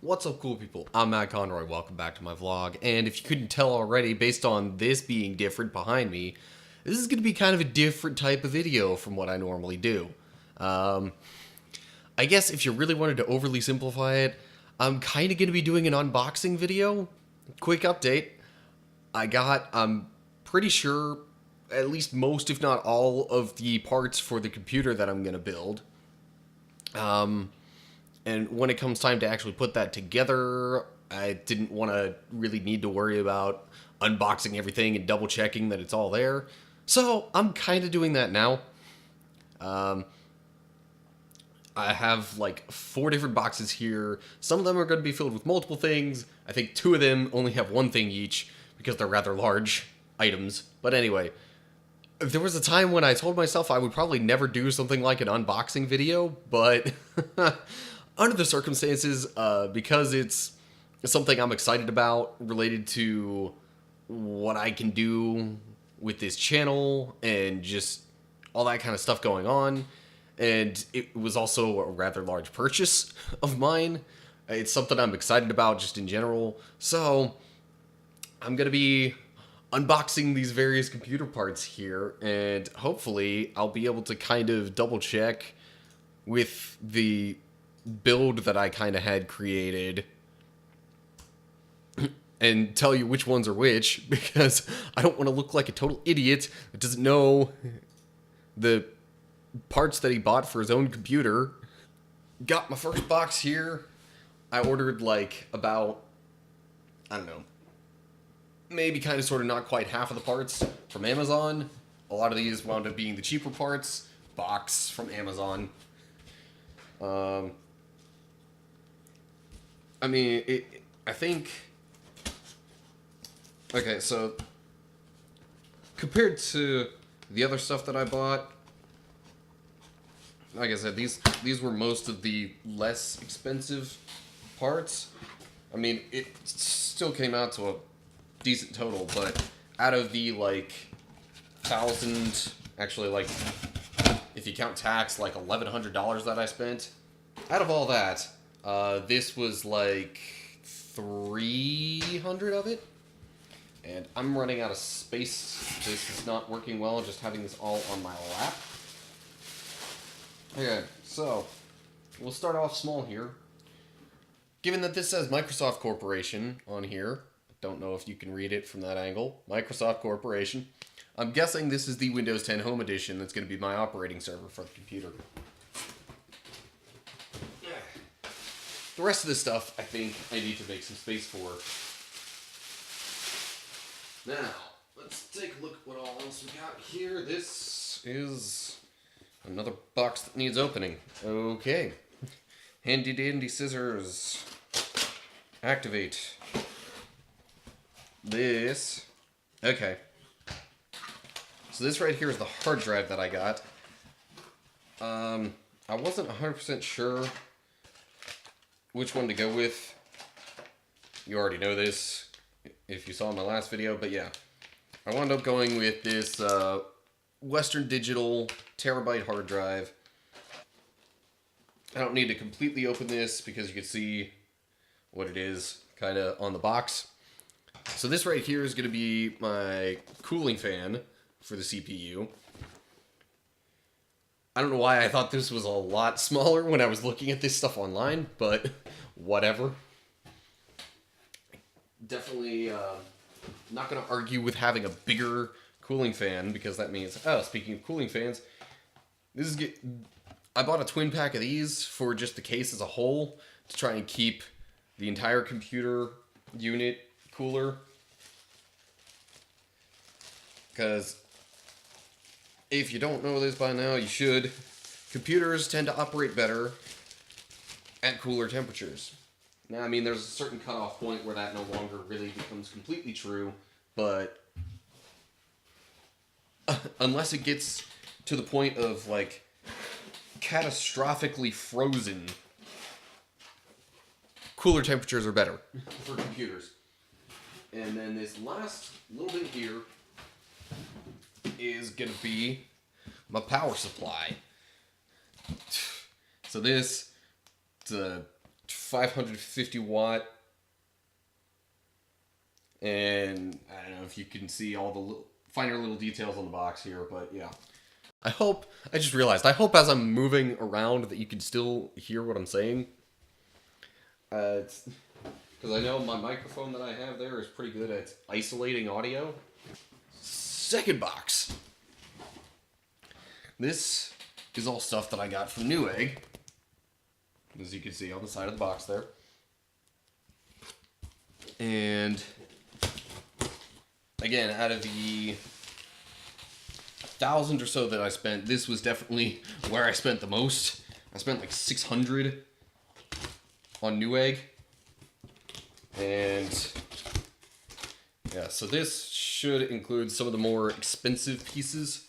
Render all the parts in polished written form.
What's up, cool people? I'm Matt Conroy. Welcome back to my vlog. And if you couldn't tell already, based on this being different behind me, this is going to be kind of a different type of video from what I normally do. I guess if you really wanted to overly simplify it, I'm kind of going to be doing an unboxing video. Quick update. I'm pretty sure, at least most, if not all, of the parts for the computer that I'm going to build. And when it comes time to actually put that together, I didn't want to really need to worry about unboxing everything and double checking that it's all there. So I'm kind of doing that now. I have like 4 different boxes here. Some of them are going to be filled with multiple things. I think 2 of them only have 1 thing each because they're rather large items. But anyway, there was a time when I told myself I would probably never do something like an unboxing video, but under the circumstances, because it's something I'm excited about related to what I can do with this channel and just all that kind of stuff going on, and it was also a rather large purchase of mine. It's something I'm excited about just in general, so I'm going to be unboxing these various computer parts here, and hopefully I'll be able to kind of double check with the build that I kind of had created and tell you which ones are which, because I don't want to look like a total idiot that doesn't know the parts that he bought for his own computer. Got my first box here. I ordered like about, I don't know, maybe kind of sort of not quite half of the parts from Amazon. A lot of these wound up being the cheaper parts. Box from Amazon. I mean, I think... Okay, so compared to the other stuff that I bought, like I said, these were most of the less expensive parts. I mean, it still came out to a decent total, but out of the like 1,000, actually, like if you count tax, like $1,100 that I spent, out of all that, this was like 300 of it. And I'm running out of space. This is not working well, just having this all on my lap. Okay, so we'll start off small here. Given that this says Microsoft Corporation on here, don't know if you can read it from that angle, Microsoft Corporation, I'm guessing this is the Windows 10 Home Edition that's going to be my operating server for the computer. The rest of this stuff, I think I need to make some space for. Now, let's take a look at what all else we got here. This is another box that needs opening. Okay. Handy dandy scissors. Activate. This. Okay. So this right here is the hard drive that I got. I wasn't 100% sure which one to go with. You already know this if you saw my last video, but yeah. I wound up going with this Western Digital terabyte hard drive. I don't need to completely open this because you can see what it is kind of on the box. So this right here is going to be my cooling fan for the CPU. I don't know why I thought this was a lot smaller when I was looking at this stuff online, but whatever. Definitely not going to argue with having a bigger cooling fan, because that means, oh, speaking of cooling fans, I bought a twin pack of these for just the case as a whole to try and keep the entire computer unit cooler. Because if you don't know this by now, you should. Computers tend to operate better at cooler temperatures. Now, I mean, there's a certain cutoff point where that no longer really becomes completely true, but unless it gets to the point of, like, catastrophically frozen, cooler temperatures are better for computers. And then this last little bit here is going to be my power supply. So this, it's a 550 watt, and I don't know if you can see all the finer little details on the box here, but yeah. I just realized, I hope as I'm moving around that you can still hear what I'm saying. Because I know my microphone that I have there is pretty good at isolating audio. Second box. This is all stuff that I got from Newegg, as you can see on the side of the box there. And again, out of the 1,000 or so that I spent, this was definitely where I spent the most. I spent like 600 on Newegg. And yeah, so this should include some of the more expensive pieces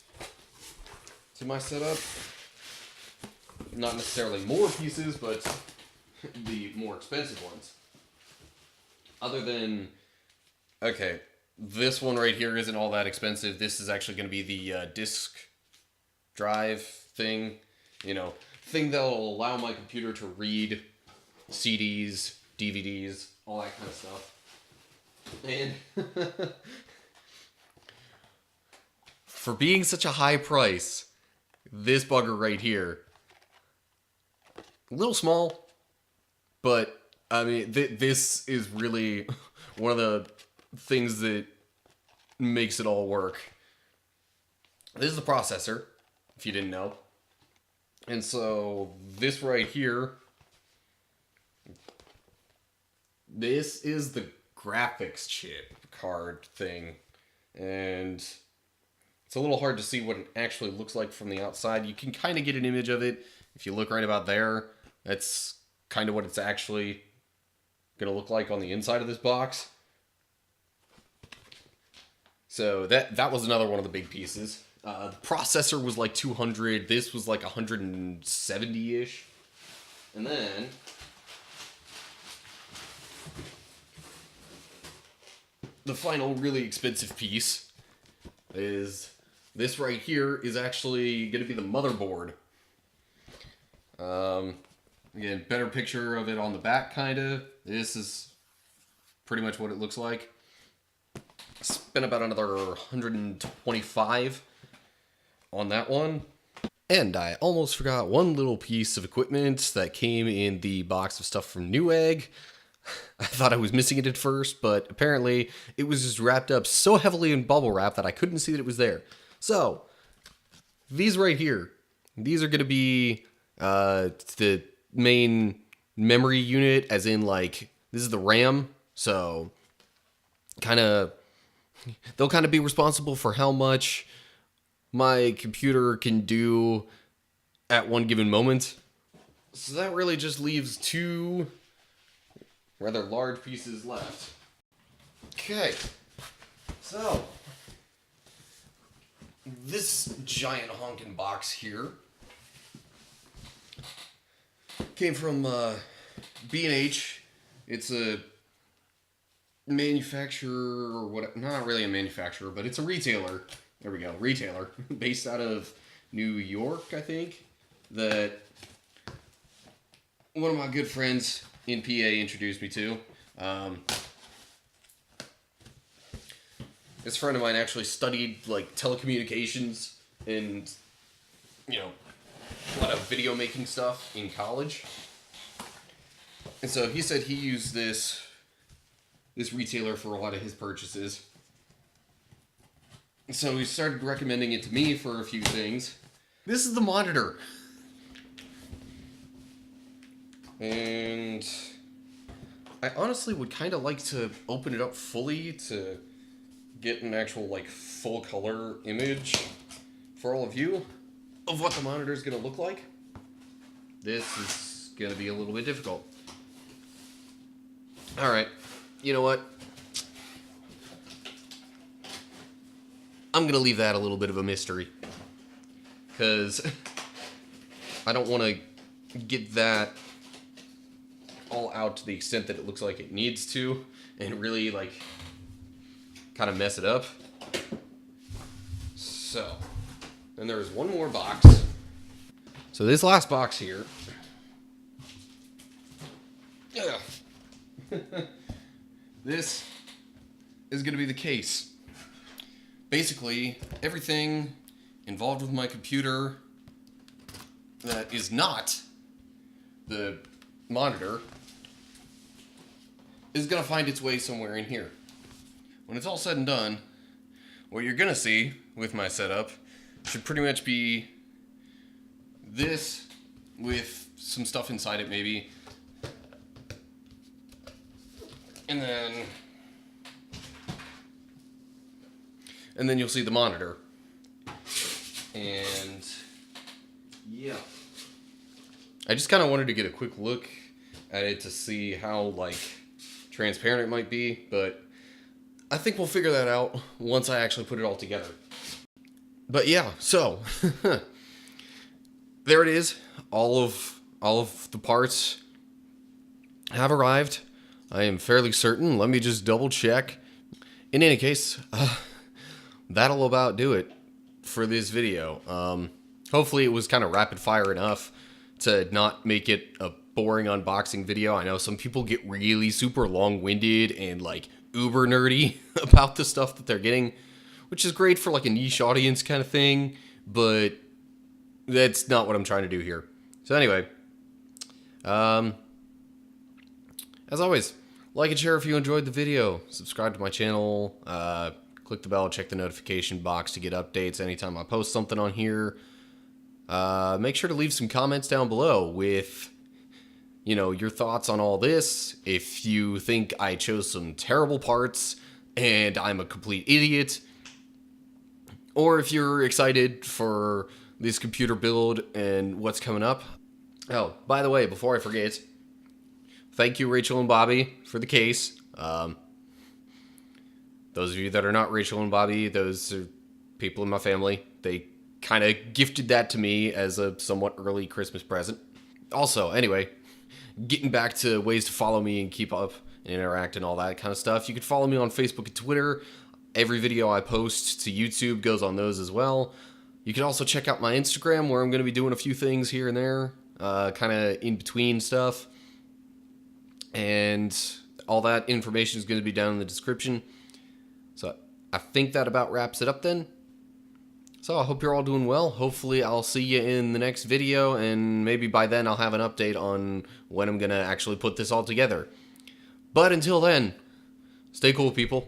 to my setup. Not necessarily more pieces, but the more expensive ones. Other than, okay, this one right here isn't all that expensive. This is actually going to be the disk drive thing, thing that'll allow my computer to read CDs, DVDs, all that kind of stuff. And for being such a high price, this bugger right here, a little small, but I mean, this is really one of the things that makes it all work. This is the processor, if you didn't know. And so this right here, this is the graphics chip card thing. And it's a little hard to see what it actually looks like from the outside. You can kind of get an image of it if you look right about there. That's kind of what it's actually going to look like on the inside of this box. So that was another one of the big pieces. The processor was like 200. This was like 170-ish. And then the final really expensive piece is this right here is actually going to be the motherboard. Again, better picture of it on the back, kind of. This is pretty much what it looks like. Spent about another 125 on that one. And I almost forgot one little piece of equipment that came in the box of stuff from Newegg. I thought I was missing it at first, but apparently it was just wrapped up so heavily in bubble wrap that I couldn't see that it was there. So, these right here, these are going to be the main memory unit, as in like, this is the RAM, so they'll kind of be responsible for how much my computer can do at one given moment. So that really just leaves two rather large pieces left. Okay, so this giant honkin' box here came from B&H. It's a manufacturer, or what? Not really a manufacturer, but it's a retailer. There we go, retailer based out of New York, I think. That one of my good friends in PA introduced me to. This friend of mine actually studied like telecommunications and a lot of video making stuff in college. And so he said he used this retailer for a lot of his purchases. So he started recommending it to me for a few things. This is the monitor. And I honestly would kind of like to open it up fully to get an actual like full color image for all of you of what the monitor is going to look like. This is going to be a little bit difficult. Alright, you know what? I'm going to leave that a little bit of a mystery. Because I don't want to get that all out to the extent that it looks like it needs to and really like kind of mess it up. So, then there's one more box. So this last box here This is going to be the case. Basically, everything involved with my computer that is not the monitor is going to find its way somewhere in here. When it's all said and done, what you're going to see with my setup should pretty much be this with some stuff inside it maybe. And then you'll see the monitor. And yeah. I just kind of wanted to get a quick look at it to see how like transparent it might be, but I think we'll figure that out once I actually put it all together. But yeah, so there it is. All of the parts have arrived. I am fairly certain. Let me just double check. In any case, that'll about do it for this video. Hopefully it was kind of rapid fire enough to not make it a boring unboxing video. I know some people get really super long-winded and like uber nerdy about the stuff that they're getting, which is great for like a niche audience kind of thing, but that's not what I'm trying to do here. So anyway, as always, like and share if you enjoyed the video. Subscribe to my channel. Click the bell, check the notification box to get updates anytime I post something on here. Make sure to leave some comments down below with, you know, your thoughts on all this. If you think I chose some terrible parts and I'm a complete idiot, or if you're excited for this computer build and what's coming up. Oh, by the way, before I forget, thank you, Rachel and Bobby, for the case. Those of you that are not Rachel and Bobby, those are people in my family. They kind of gifted that to me as a somewhat early Christmas present. Also, anyway, getting back to ways to follow me and keep up and interact and all that kind of stuff. You can follow me on Facebook and Twitter. Every video I post to YouTube goes on those as well. You can also check out my Instagram, where I'm going to be doing a few things here and there, kind of in between stuff. And all that information is going to be down in the description. So I think that about wraps it up then. So I hope you're all doing well. Hopefully I'll see you in the next video, and maybe by then I'll have an update on when I'm going to actually put this all together. But until then, stay cool, people.